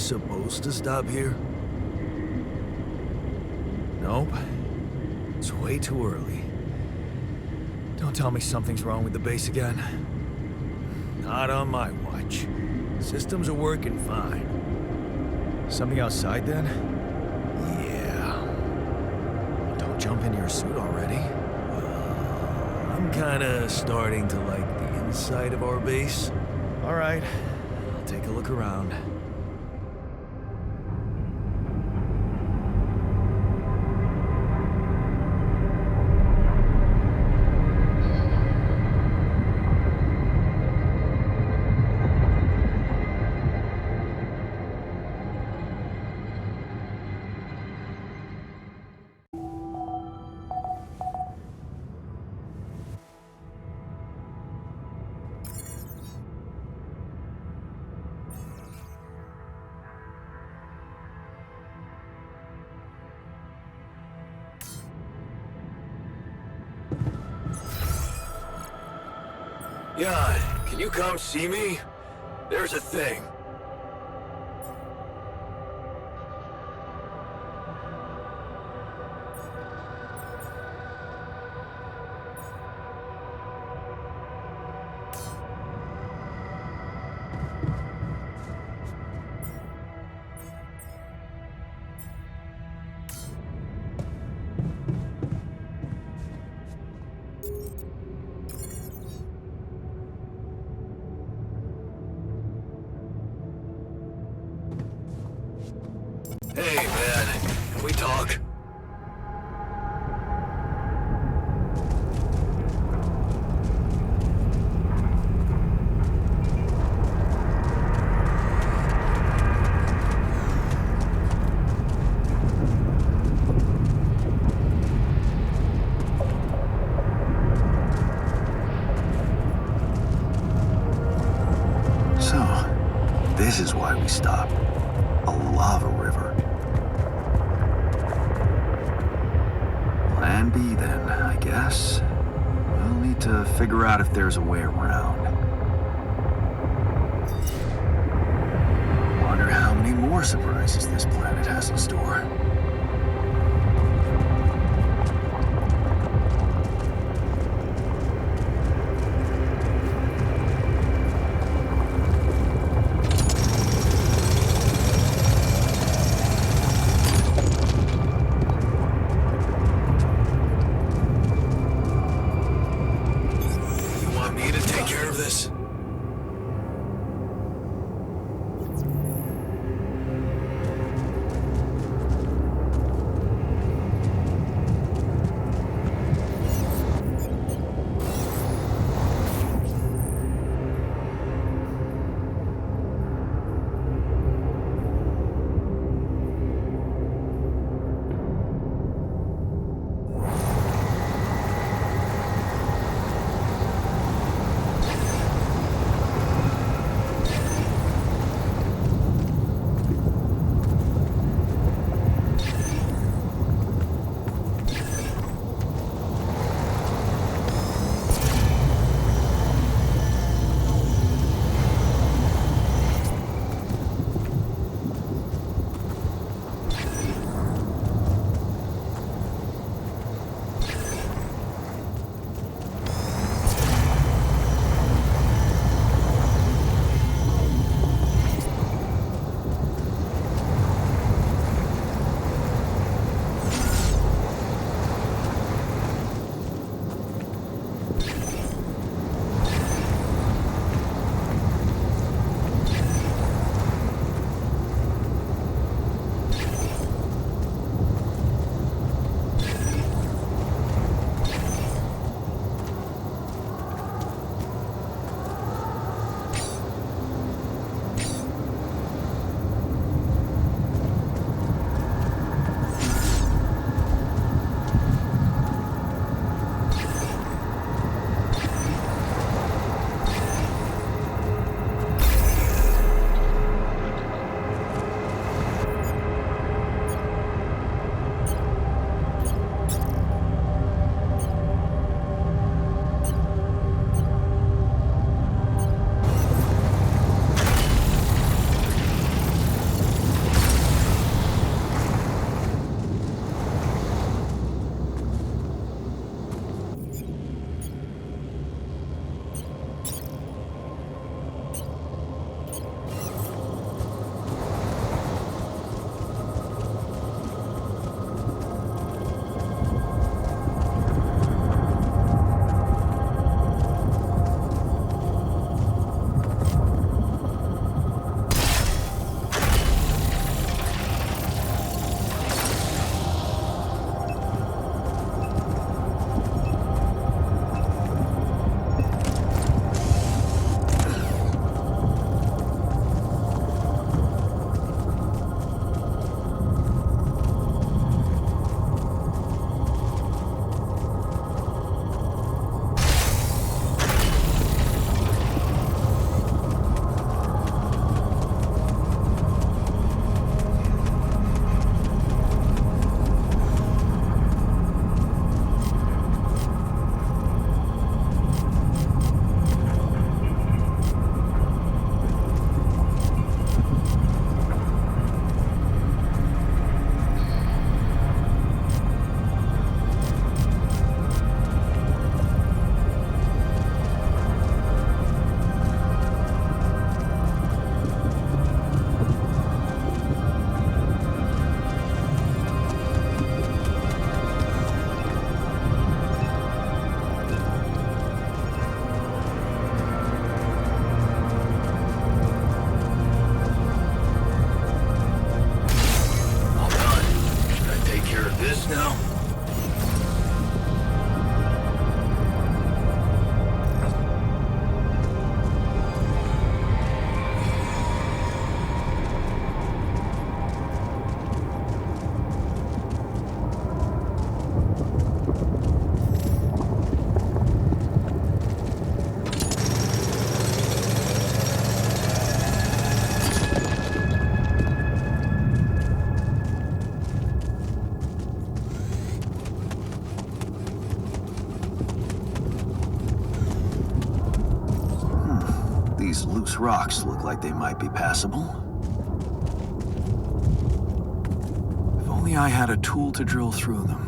supposed to stop here? Nope. It's way too early. Don't tell me something's wrong with the base again. Not on my watch. Systems are working fine. Something outside then? Yeah. Don't jump into your suit already. I'm kinda starting to like the inside of our base. Alright, I'll take a look around. Jan, can you come see me? There's a thing. Hey, man, can we talk? So, this is why we stopped. A lava river. Plan B then, I guess. We'll need to figure out if there's a way around. Wonder how many more surprises this planet has in store. These rocks look like they might be passable. If only I had a tool to drill through them.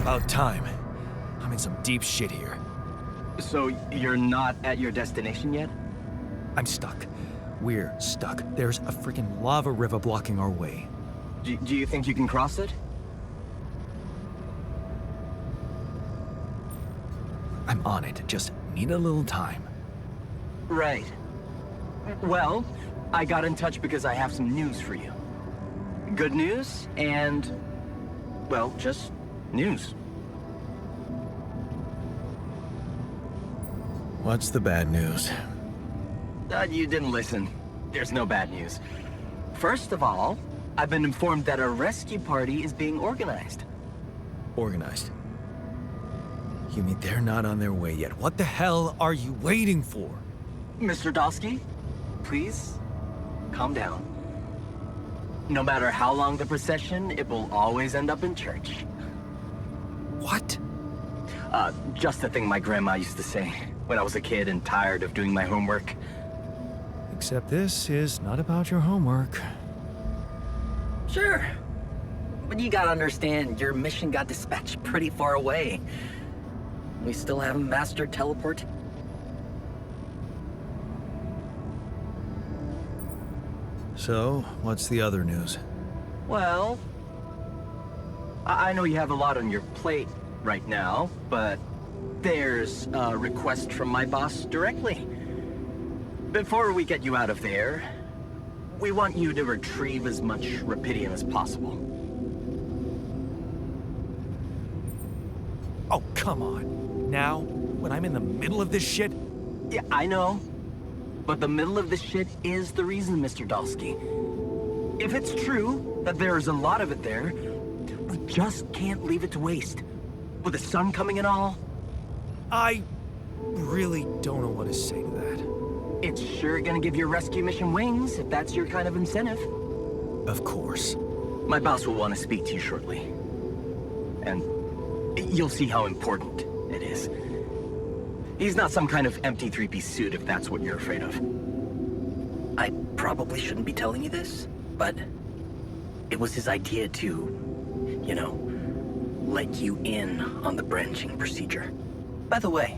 About time. I'm in some deep shit here. So you're not at your destination yet? I'm stuck. We're stuck. There's a freaking lava river blocking our way. Do you think you can cross it? I'm on it. Just need a little time. Right. Well, I got in touch because I have some news for you. Good news and, well, just news. What's the bad news? You didn't listen. There's no bad news. First of all, I've been informed that a rescue party is being organized. Organized. You mean they're not on their way yet? What the hell are you waiting for? Mr. Dольski, please, calm down. No matter how long the procession, it will always end up in church. What? Just the thing my grandma used to say when I was a kid and tired of doing my homework. Except this is not about your homework. Sure. But you gotta understand, your mission got dispatched pretty far away. We still haven't mastered teleport. So, what's the other news? Well, I know you have a lot on your plate right now, but there's a request from my boss directly. Before we get you out of there, we want you to retrieve as much Rapidium as possible. Oh, come on. Now? When I'm in the middle of this shit? Yeah, I know. But the middle of this shit is the reason, Mr. Dольski. If it's true that there's a lot of it there, we just can't leave it to waste. With the sun coming and all. I really don't know what to say to that. It's sure gonna give your rescue mission wings, if that's your kind of incentive. Of course. My boss will want to speak to you shortly. And you'll see how important it is. He's not some kind of empty three-piece suit, if that's what you're afraid of. I probably shouldn't be telling you this, but it was his idea to, you know, let you in on the branching procedure. By the way,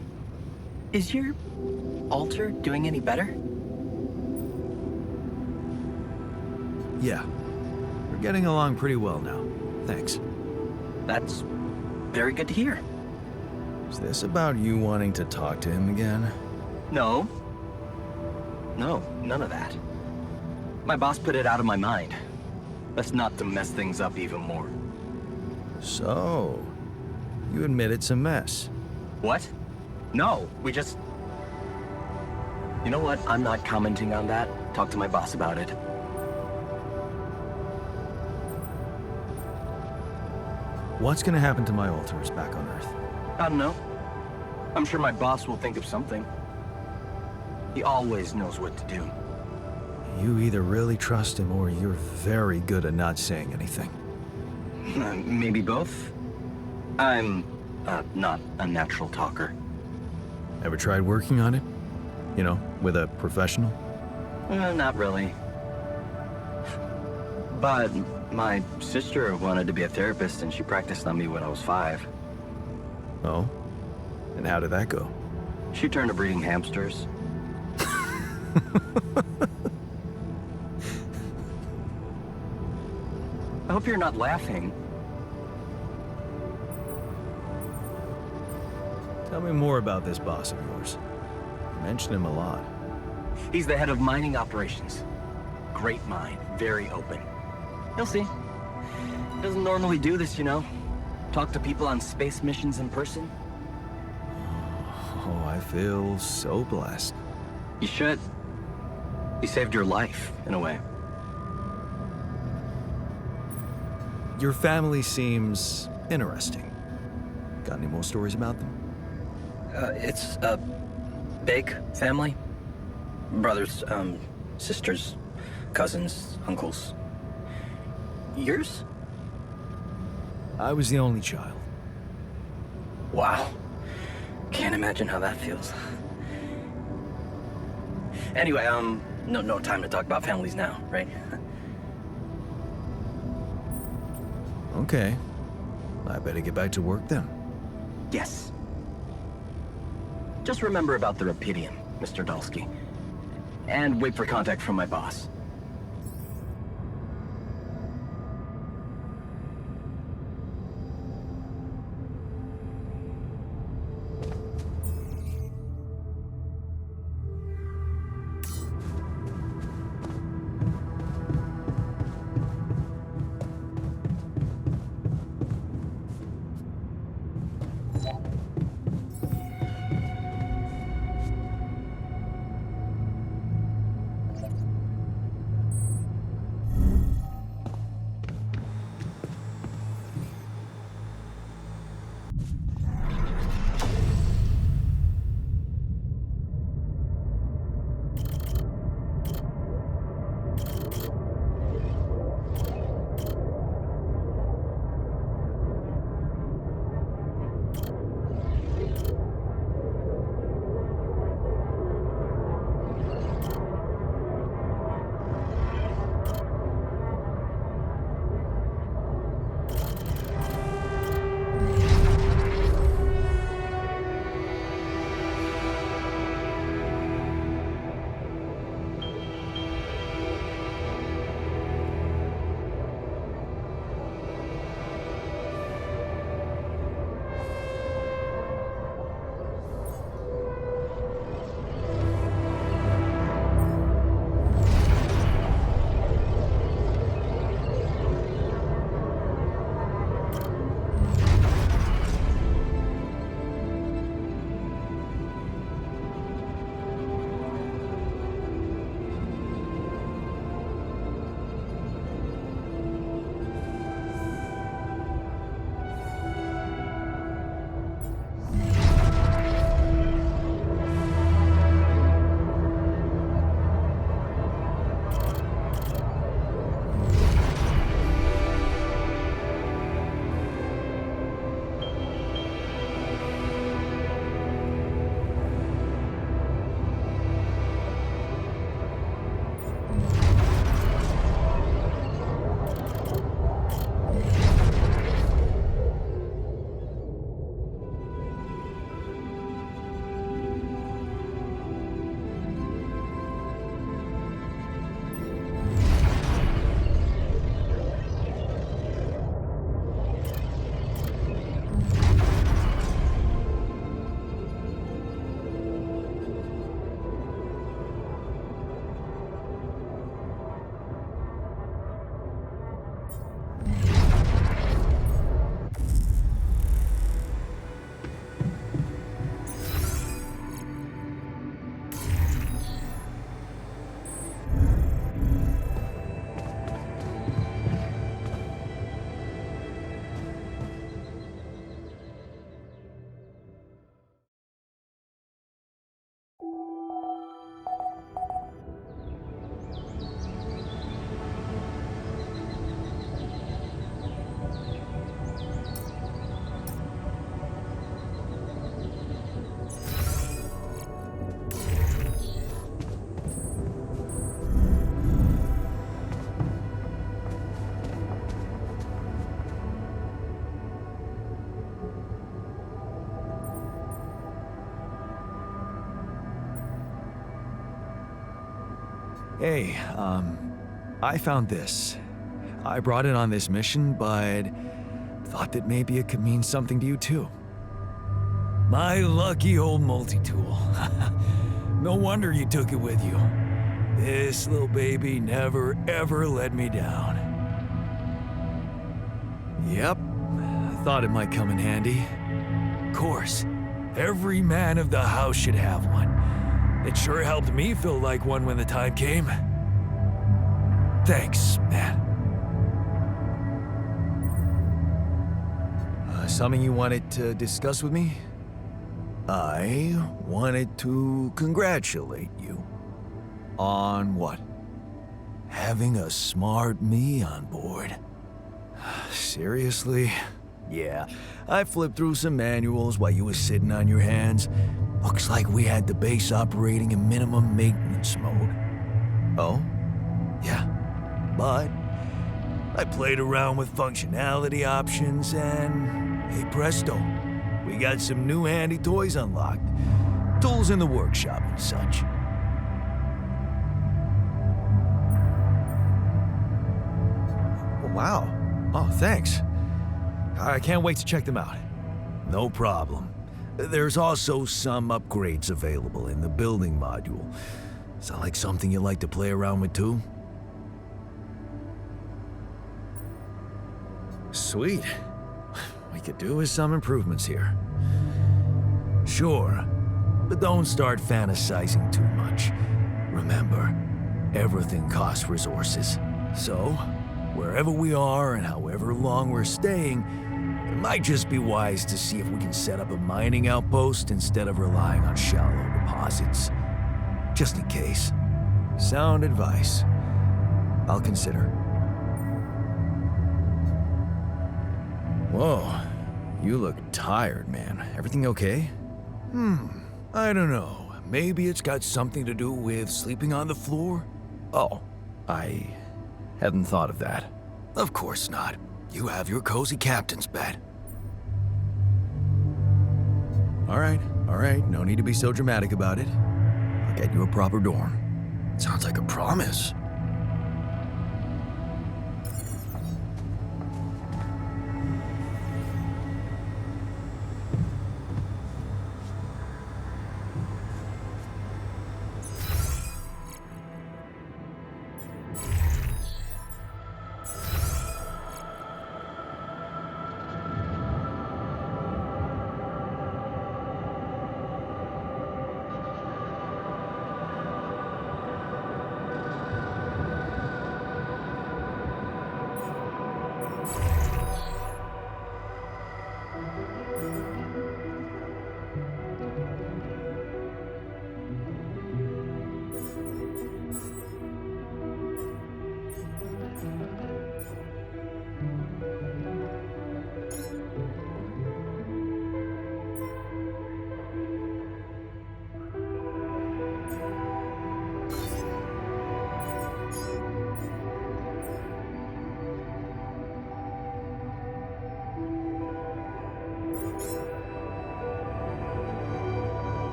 is your altar doing any better? Yeah. We're getting along pretty well now. Thanks. That's very good to hear. Is this about you wanting to talk to him again? No. No, none of that. My boss put it out of my mind. That's not to mess things up even more. So, you admit it's a mess. What? No, we just... You know what? I'm not commenting on that. Talk to my boss about it. What's gonna happen to my Alters back on Earth? I don't know. I'm sure my boss will think of something. He always knows what to do. You either really trust him or you're very good at not saying anything. Maybe both? I'm not a natural talker. Ever tried working on it? You know, with a professional? Not really. But my sister wanted to be a therapist and she practiced on me when I was 5. Oh? And how did that go? She turned to breeding hamsters. I hope you're not laughing. Tell me more about this boss of yours. You mention him a lot. He's the head of mining operations. Great mind, very open. You'll see. Doesn't normally do this, you know. Talk to people on space missions in person. Oh, I feel so blessed. You should. He saved your life, in a way. Your family seems interesting. Got any more stories about them? It's a big family. Brothers, sisters, cousins, uncles. Yours? I was the only child. Wow. Can't imagine how that feels. Anyway, no time to talk about families now, right? Okay. I better get back to work then. Yes. Just remember about the Rapidium, Mr. Dulski. And wait for contact from my boss. Hey, I found this. I brought it on this mission, but thought that maybe it could mean something to you too. My lucky old multi-tool. No wonder you took it with you. This little baby never ever let me down. Yep, I thought it might come in handy. Of course, every man of the house should have one. It sure helped me feel like one when the time came. Thanks, man. Something you wanted to discuss with me? I wanted to congratulate you. On what? Having a smart me on board. Seriously? Yeah, I flipped through some manuals while you was sitting on your hands. Looks like we had the base operating in minimum maintenance mode. Oh? Yeah. But I played around with functionality options and, hey presto, we got some new handy toys unlocked. Tools in the workshop and such. Wow. Oh, thanks. I can't wait to check them out. No problem. There's also some upgrades available in the building module. Sound like something you like to play around with too? Sweet. We could do with some improvements here. Sure, but don't start fantasizing too much. Remember, everything costs resources. So, wherever we are and however long we're staying, it might just be wise to see if we can set up a mining outpost instead of relying on shallow deposits. Just in case. Sound advice. I'll consider. Whoa, you look tired, man. Everything okay? I don't know. Maybe it's got something to do with sleeping on the floor? Oh, I hadn't thought of that. Of course not. You have your cozy captain's bed. All right, no need to be so dramatic about it. I'll get you a proper dorm. Sounds like a promise.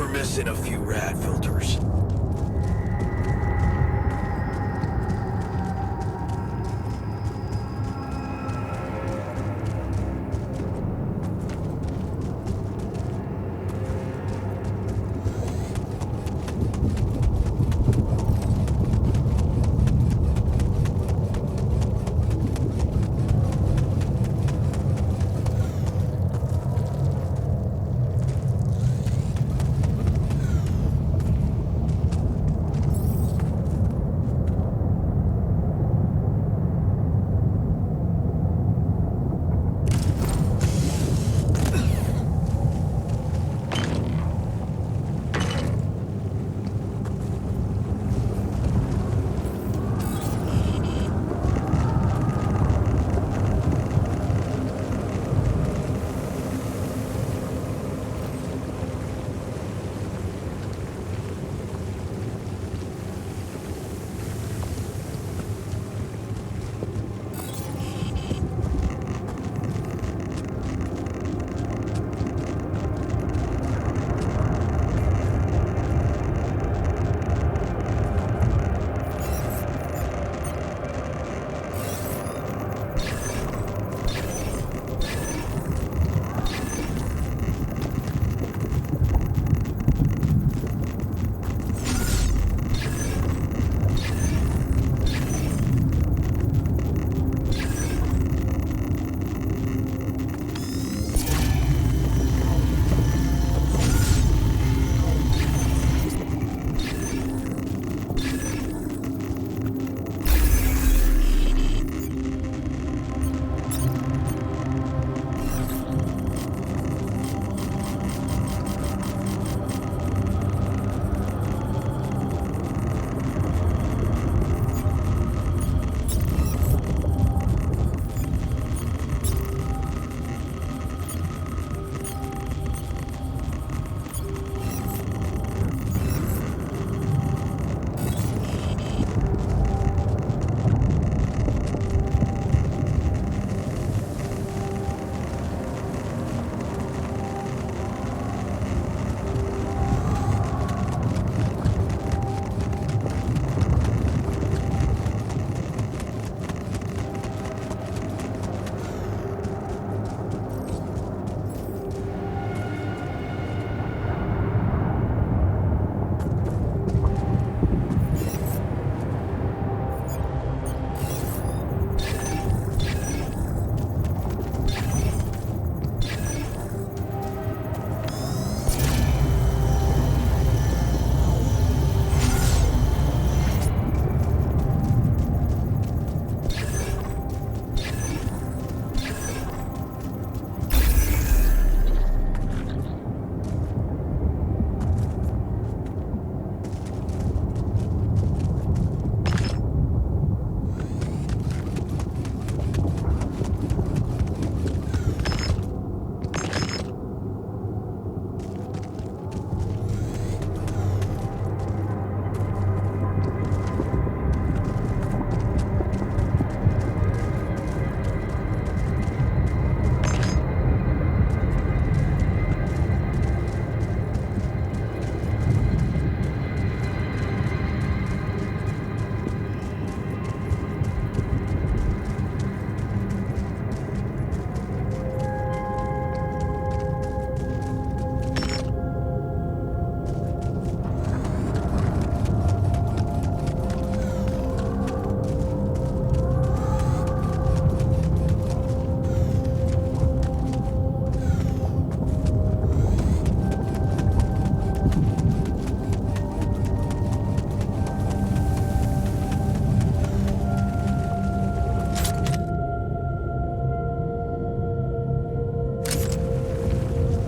we're missing a few rad filters.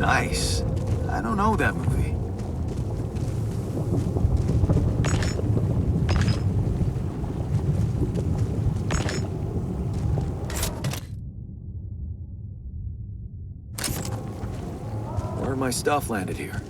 Nice. I don't know that movie. Where my stuff landed here?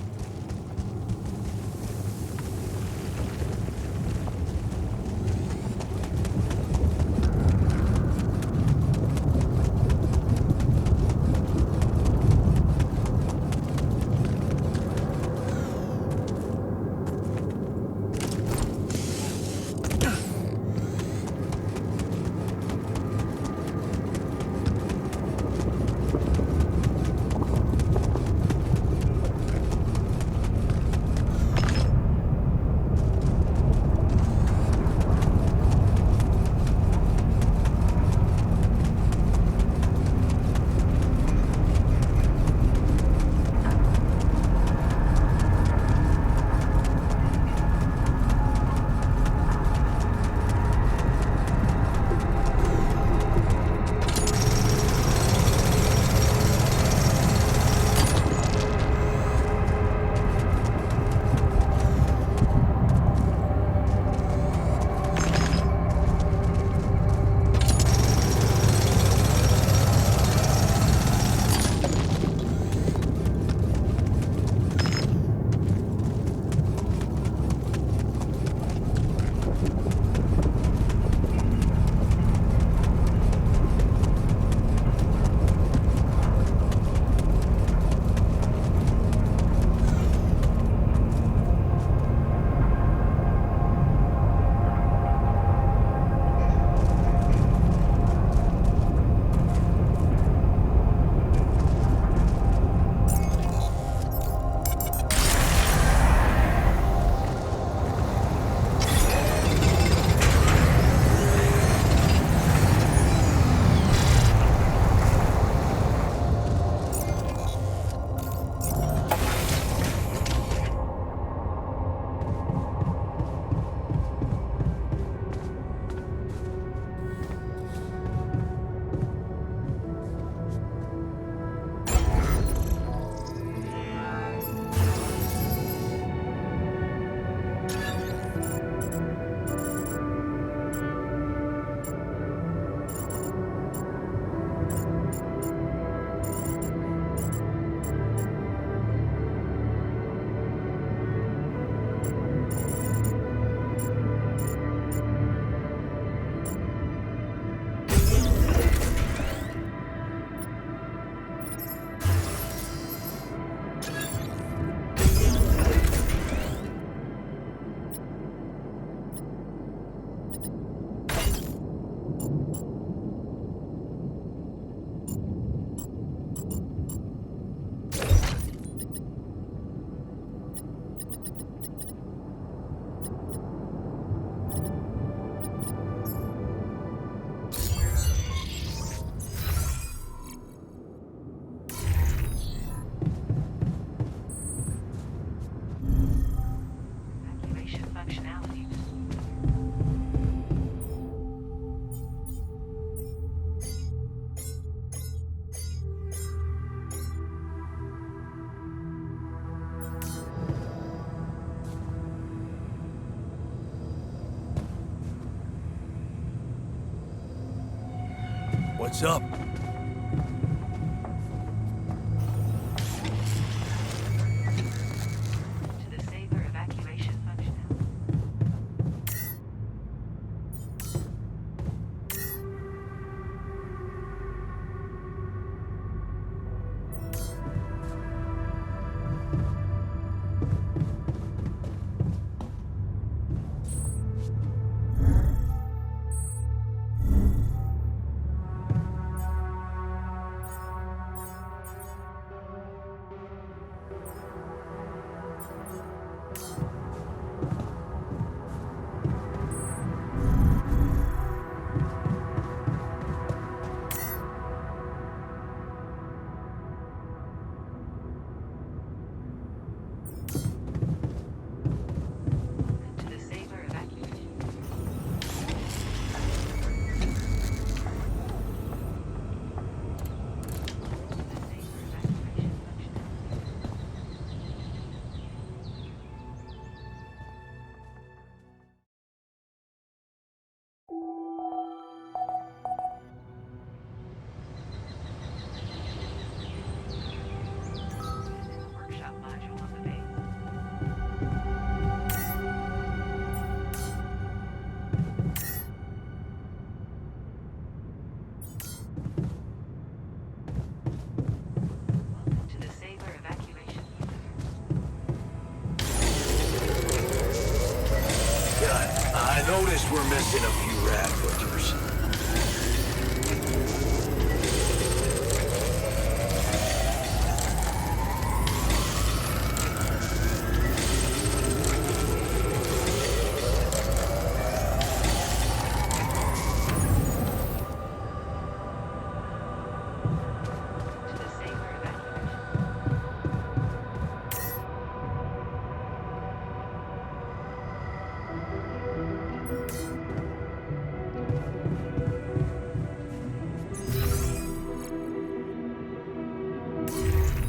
What's up? To the saber evacuation function. To the saber evacuation. The saber evacuation function. Workshop module on the base. Welcome to the saber evacuation. Yeah, I noticed we're missing a few rat filters. To the saber evacuation.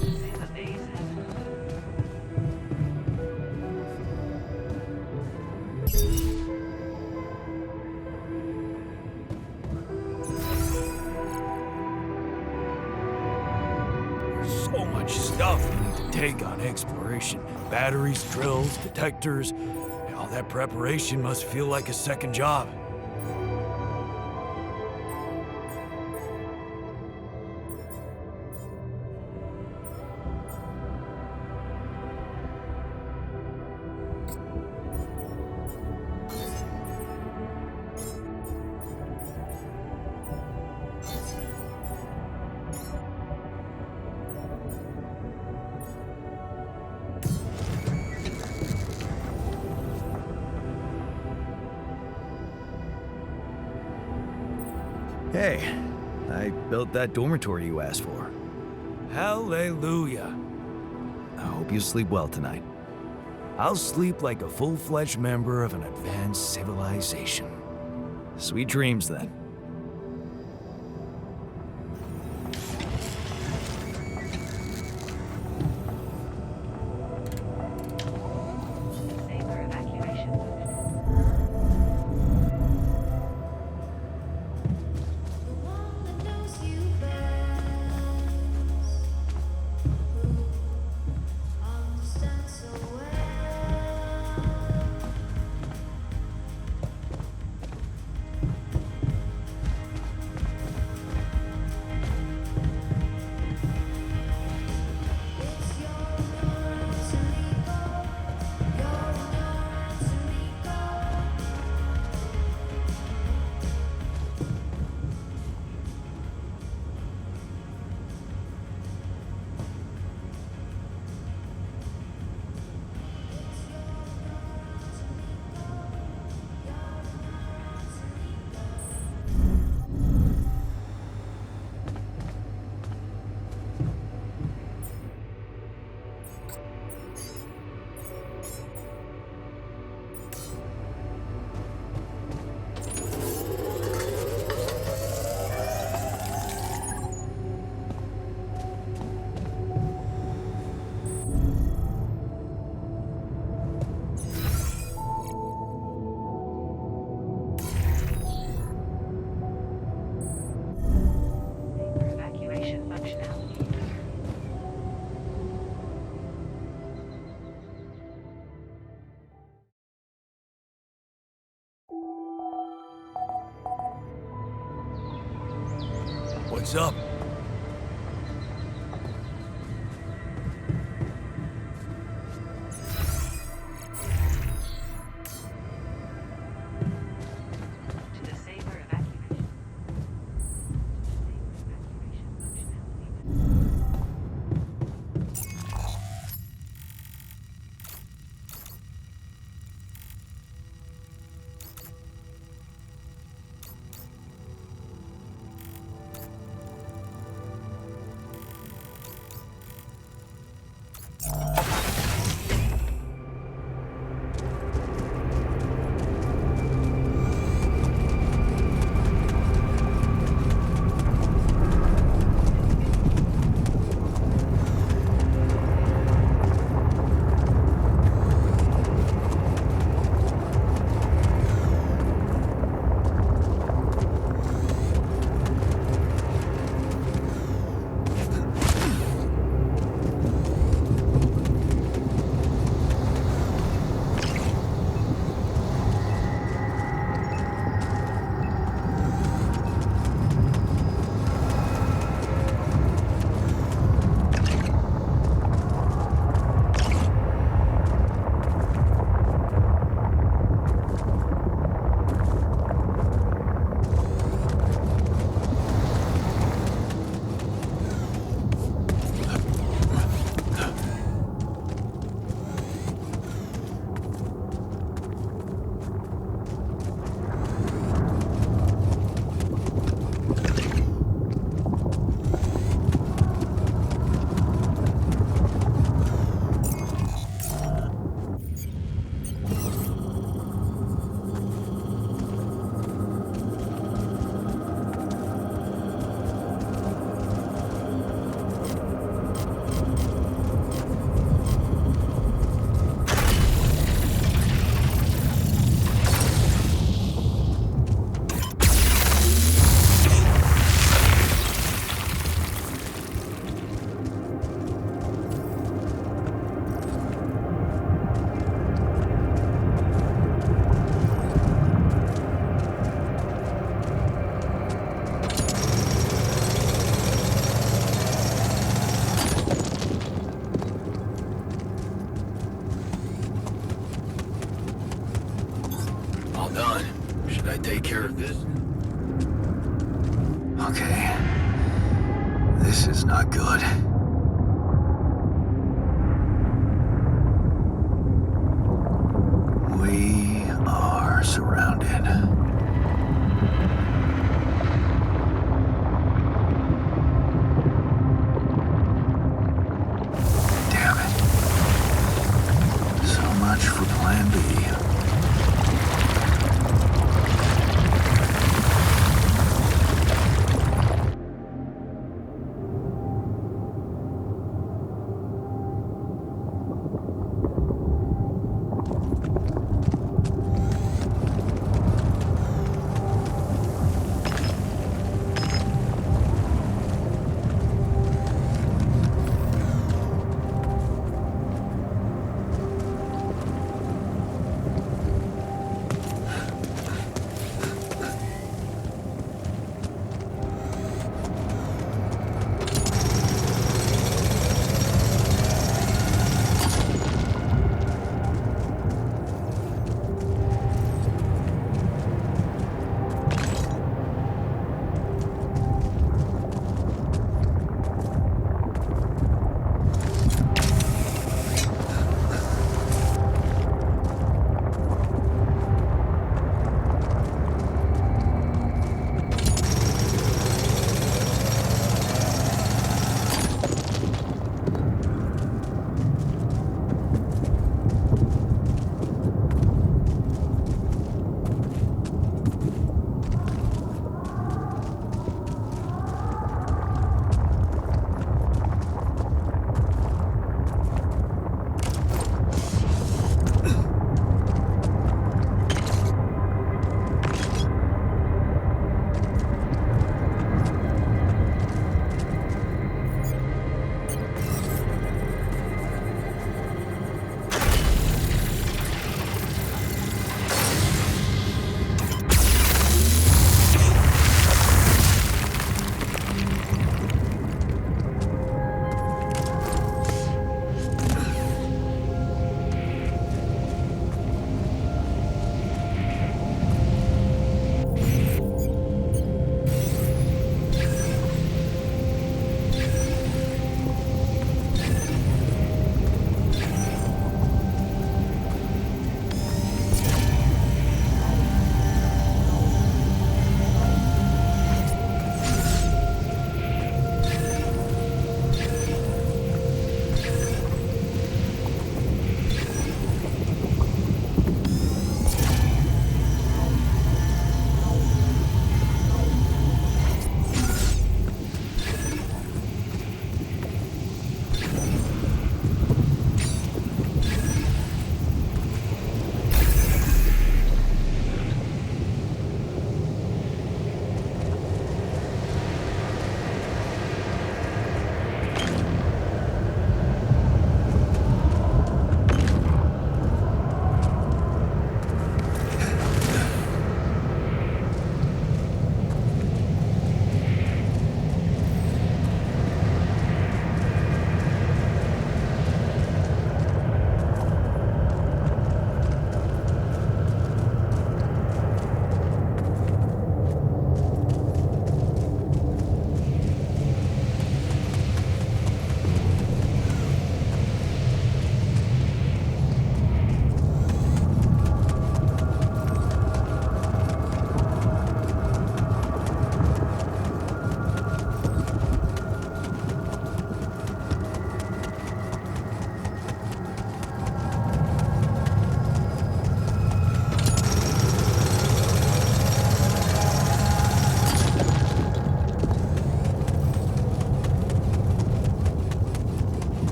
Saber bases. So much stuff we need to take on exploration. Batteries, drills, detectors. All that preparation must feel like a second job. Hey, I built that dormitory you asked for. Hallelujah. I hope you sleep well tonight. I'll sleep like a full-fledged member of an advanced civilization. Sweet dreams, then. The saber evacuation function. What's up? To the saber evacuation. take care of this. Okay. This is not good. We are surrounded. Damn it. So much for Plan B.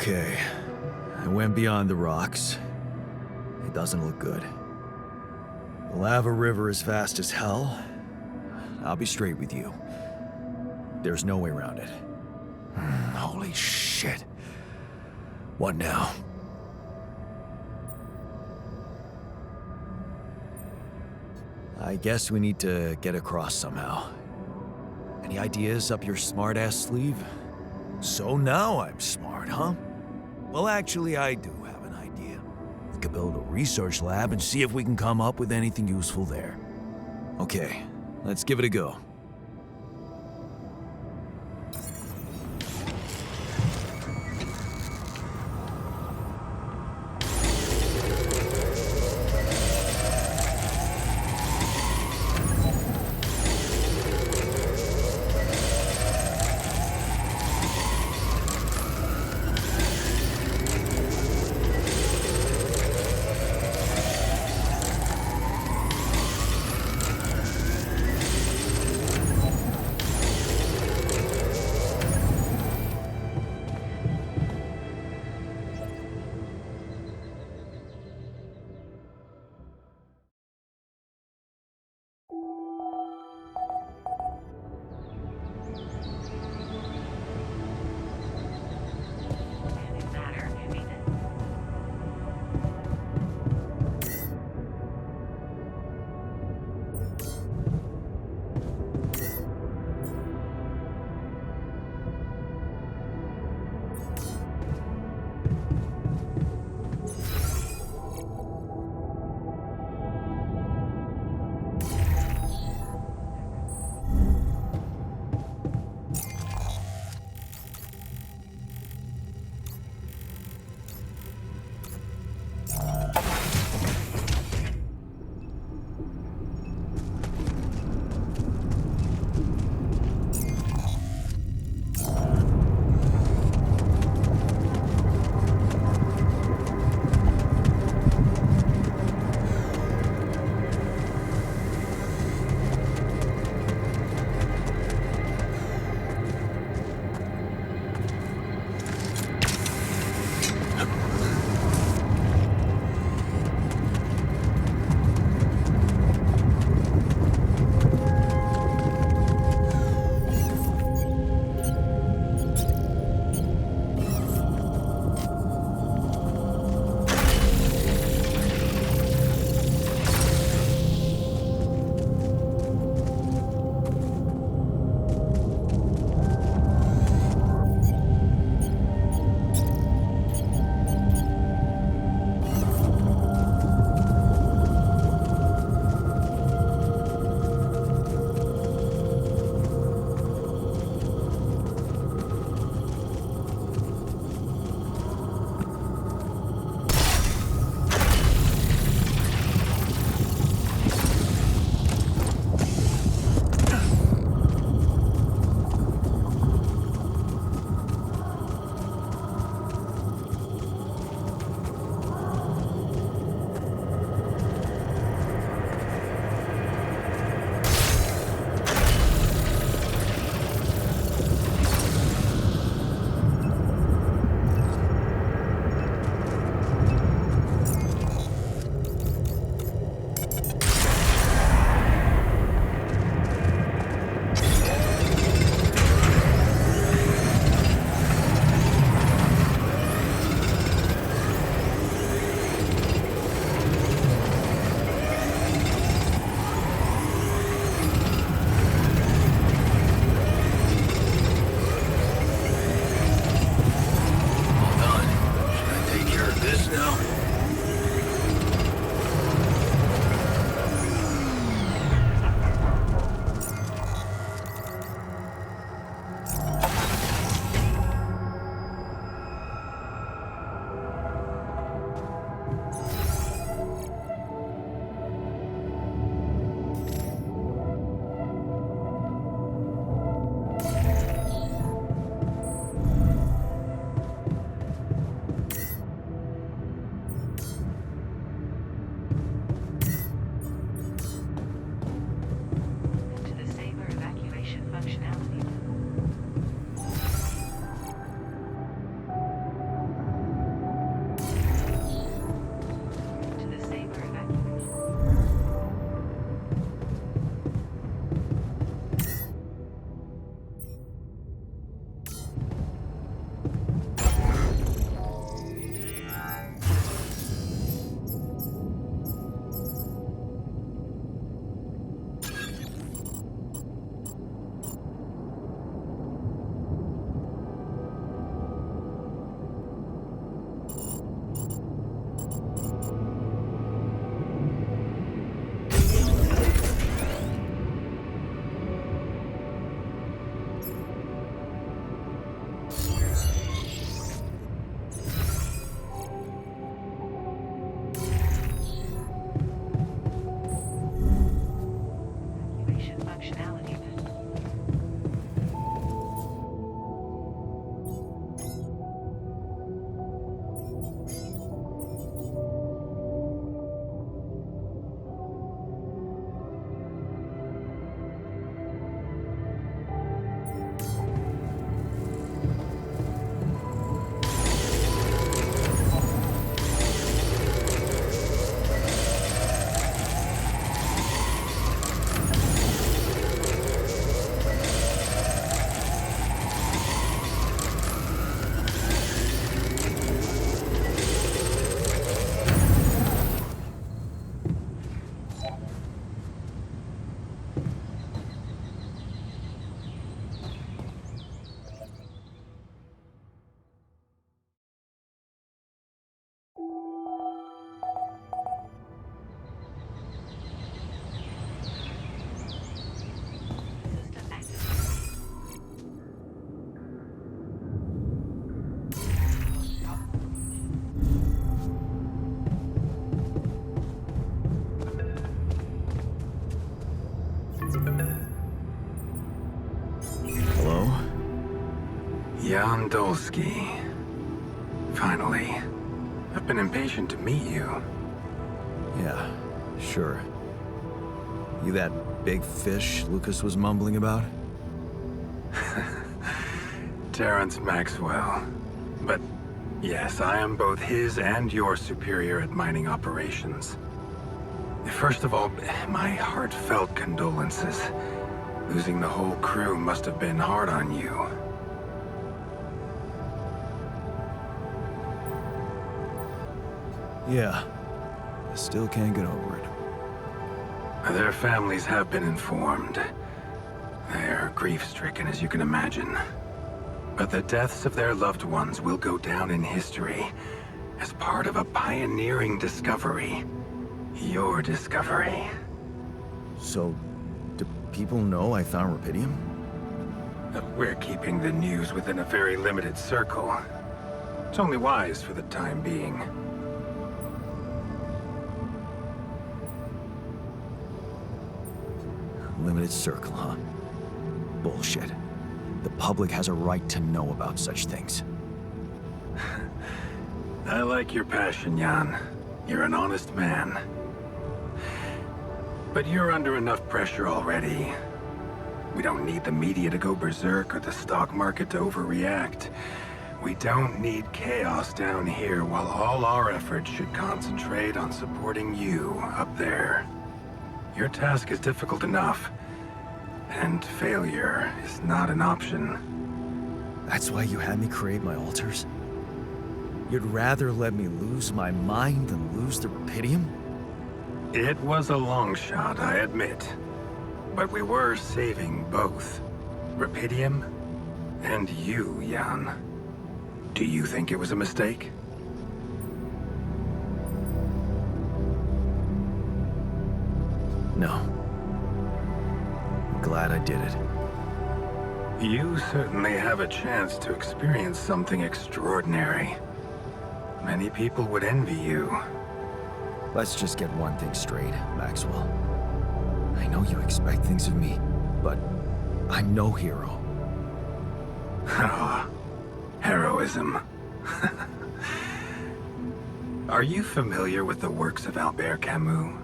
Okay. I went beyond the rocks. It doesn't look good. The lava river is fast as hell. I'll be straight with you. There's no way around it. Holy shit. What now? I guess we need to get across somehow. Any ideas up your smart-ass sleeve? So now I'm smart, huh? Well, actually, I do have an idea. We could build a research lab and see if we can come up with anything useful there. Okay, let's give it a go. Hello? Yana Dольski. Finally. I've been impatient to meet you. Yeah, sure. You that big fish Lucas was mumbling about? Terrence Maxwell. But yes, I am both his and your superior at mining operations. First of all, my heartfelt condolences. Losing the whole crew must have been hard on you. Yeah. I still can't get over it. Their families have been informed. They're grief-stricken, as you can imagine. But the deaths of their loved ones will go down in history as part of a pioneering discovery. Your discovery. So, do people know I found rubidium? We're keeping the news within a very limited circle. It's only wise for the time being. Limited circle, huh? Bullshit. The public has a right to know about such things. I like your passion, Jan. You're an honest man. But you're under enough pressure already. We don't need the media to go berserk or the stock market to overreact. We don't need chaos down here while all our efforts should concentrate on supporting you up there. Your task is difficult enough, and failure is not an option. That's why you had me create my altars? You'd rather let me lose my mind than lose the rubidium? It was a long shot, I admit. But we were saving both. Rubidium and you, Jan. Do you think it was a mistake? No. I'm glad I did it. You certainly have a chance to experience something extraordinary. Many people would envy you. Let's just get one thing straight, Maxwell. I know you expect things of me, but I'm no hero. Ah, heroism. Are you familiar with the works of Albert Camus?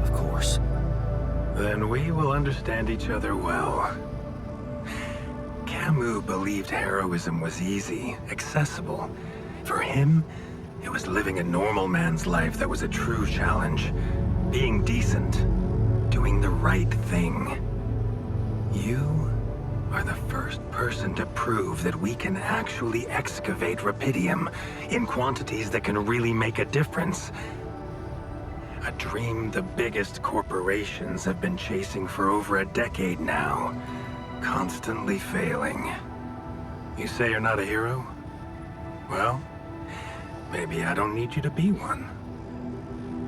Of course. Then we will understand each other well. Camus believed heroism was easy, accessible. For him, it was living a normal man's life that was a true challenge. Being decent. Doing the right thing. You are the first person to prove that we can actually excavate rubidium in quantities that can really make a difference. A dream the biggest corporations have been chasing for over a decade now. Constantly failing. You say you're not a hero? Well, maybe I don't need you to be one.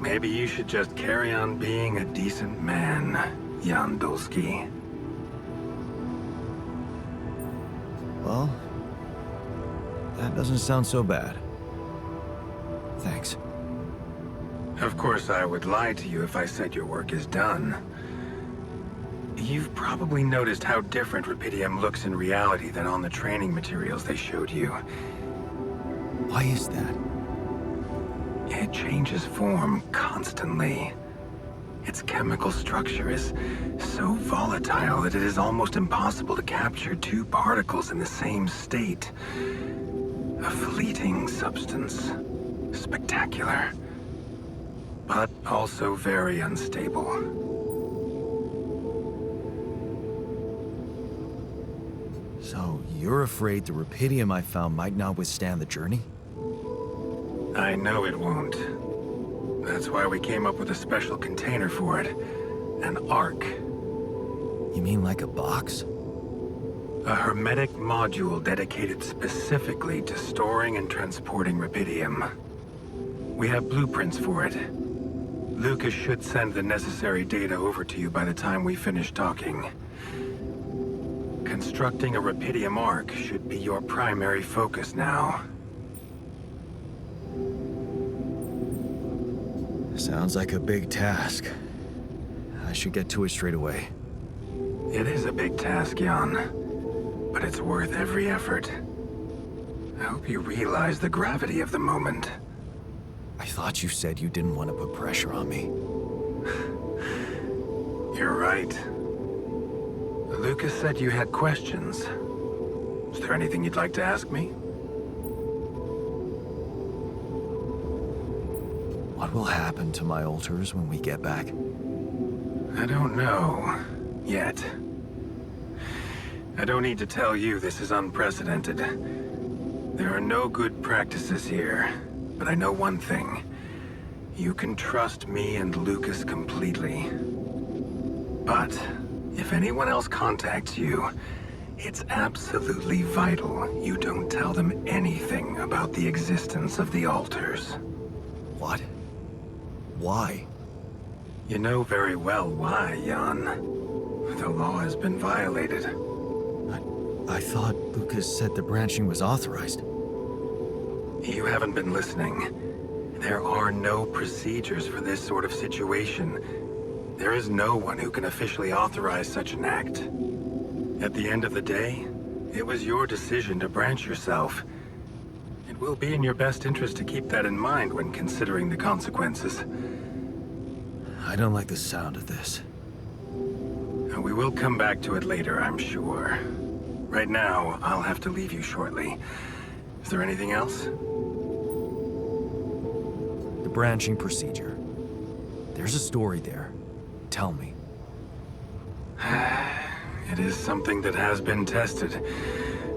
Maybe you should just carry on being a decent man, Yana Dольski. Well, that doesn't sound so bad. Thanks. Of course, I would lie to you if I said your work is done. You've probably noticed how different rubidium looks in reality than on the training materials they showed you. Why is that? It changes form constantly. Its chemical structure is so volatile that it is almost impossible to capture two particles in the same state. A fleeting substance. Spectacular. But also very unstable. So, you're afraid the rubidium I found might not withstand the journey? I know it won't. That's why we came up with a special container for it. An ark. You mean like a box? A hermetic module dedicated specifically to storing and transporting rubidium. We have blueprints for it. Lucas should send the necessary data over to you by the time we finish talking. Constructing a rubidium ark should be your primary focus now. Sounds like a big task. I should get to it straight away. It is a big task, Jan, but it's worth every effort. I hope you realize the gravity of the moment. I thought you said you didn't want to put pressure on me. You're right. Lucas said you had questions. Is there anything you'd like to ask me? What will happen to my alters when we get back? I don't know. Yet. I don't need to tell you this is unprecedented. There are no good practices here, but I know one thing. You can trust me and Lucas completely. But if anyone else contacts you, it's absolutely vital you don't tell them anything about the existence of the alters. What? Why? You know very well why, Jan. The law has been violated. I thought Lucas said the branching was authorized. You haven't been listening. There are no procedures for this sort of situation. There is no one who can officially authorize such an act. At the end of the day, it was your decision to branch yourself. It will be in your best interest to keep that in mind when considering the consequences. I don't like the sound of this. We will come back to it later, I'm sure. Right now, I'll have to leave you shortly. Is there anything else? The branching procedure. There's a story there. Tell me. It is something that has been tested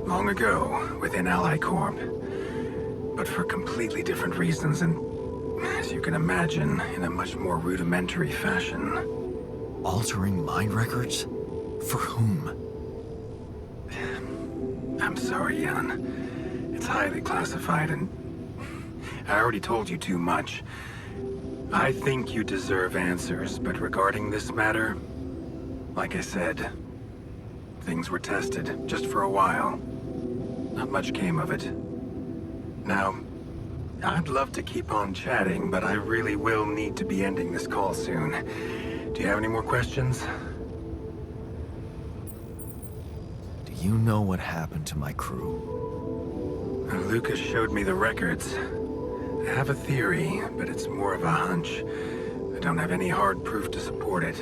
long ago within Ally Corp. But for completely different reasons and, as you can imagine, in a much more rudimentary fashion. Altering mind records? For whom? I'm sorry, Jan. It's highly classified and I already told you too much. I think you deserve answers, but regarding this matter, like I said, things were tested just for a while. Not much came of it. Now, I'd love to keep on chatting, but I really will need to be ending this call soon. Do you have any more questions? Do you know what happened to my crew? Lucas showed me the records. I have a theory, but it's more of a hunch. I don't have any hard proof to support it.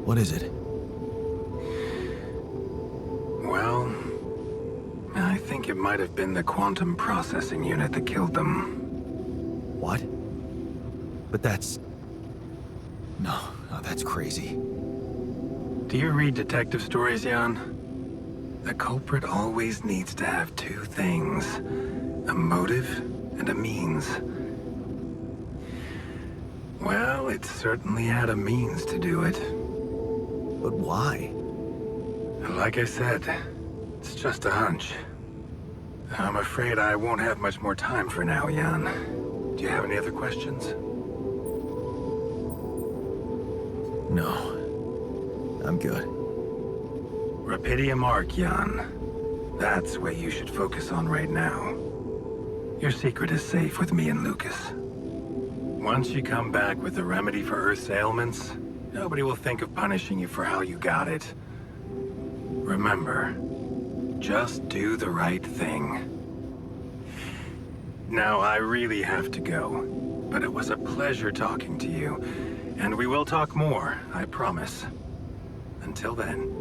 What is it? Well, I think it might have been the quantum processing unit that killed them. What? But that's... No, that's crazy. Do you read detective stories, Jan? The culprit always needs to have two things. A motive and a means. Well, it certainly had a means to do it. But why? Like I said, it's just a hunch. I'm afraid I won't have much more time for now, Jan. Do you have any other questions? No. I'm good. Rapidium Arc, Jan. That's what you should focus on right now. Your secret is safe with me and Lucas. Once you come back with the remedy for Earth's ailments, nobody will think of punishing you for how you got it. Remember, just do the right thing. Now, I really have to go, but it was a pleasure talking to you, and we will talk more, I promise. Until then.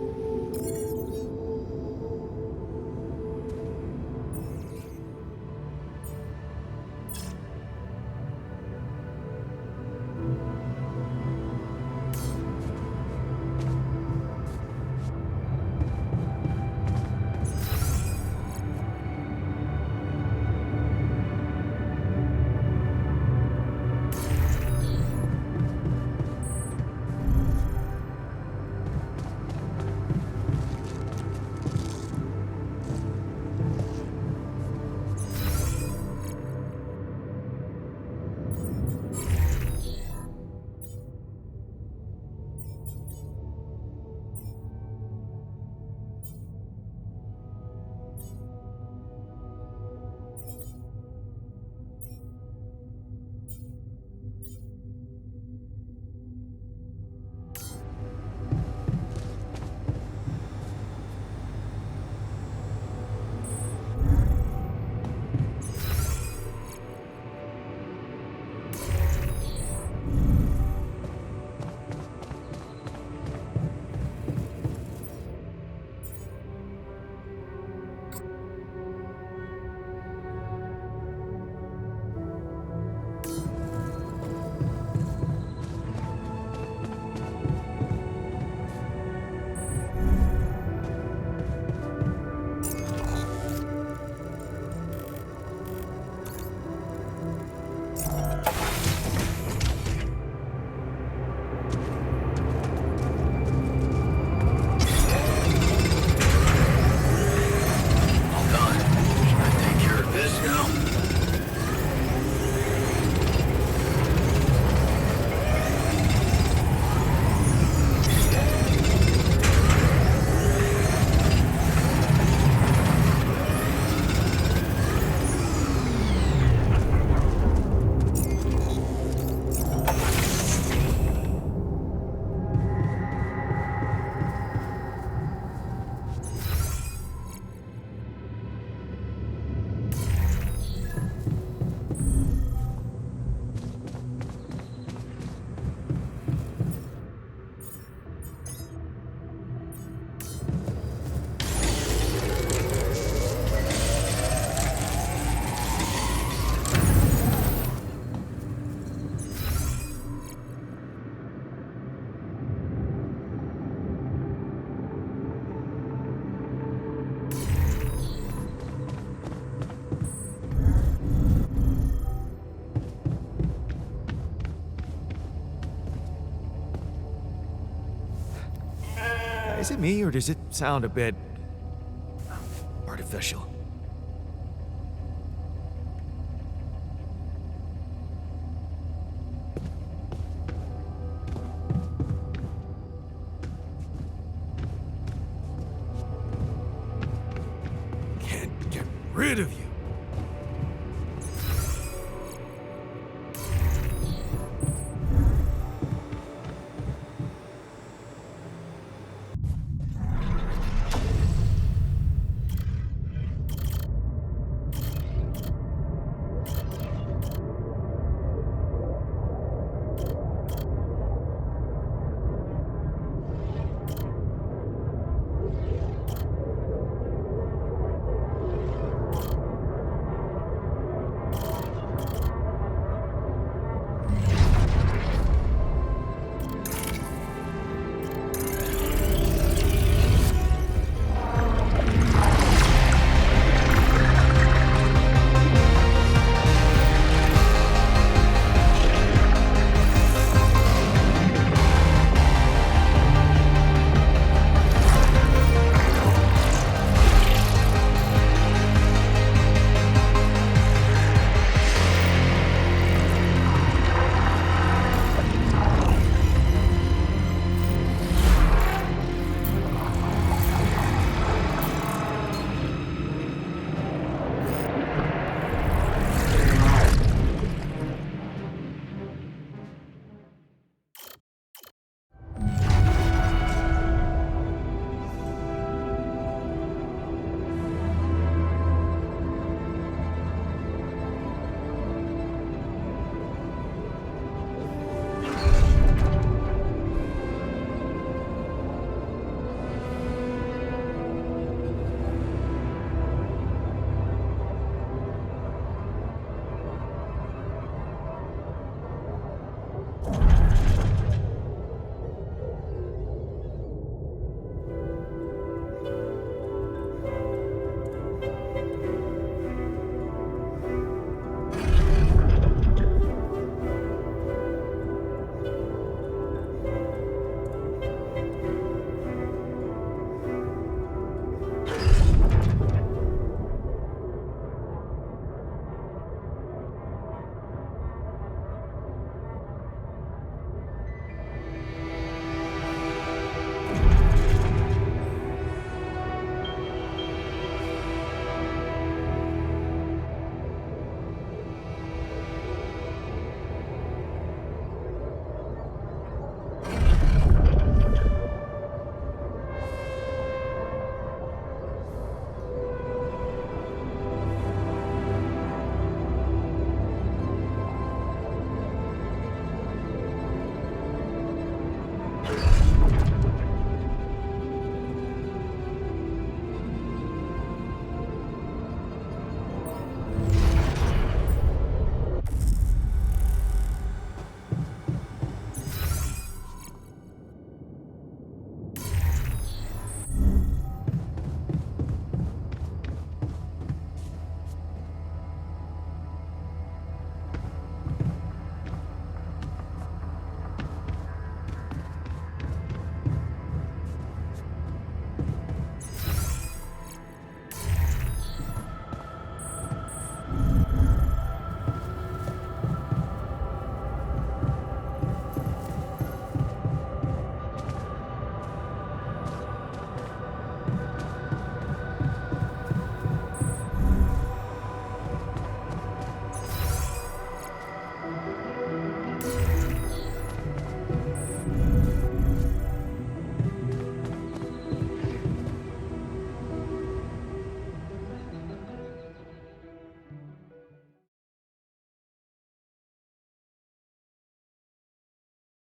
Is it me, or does it sound a bit artificial? Can't get rid of you.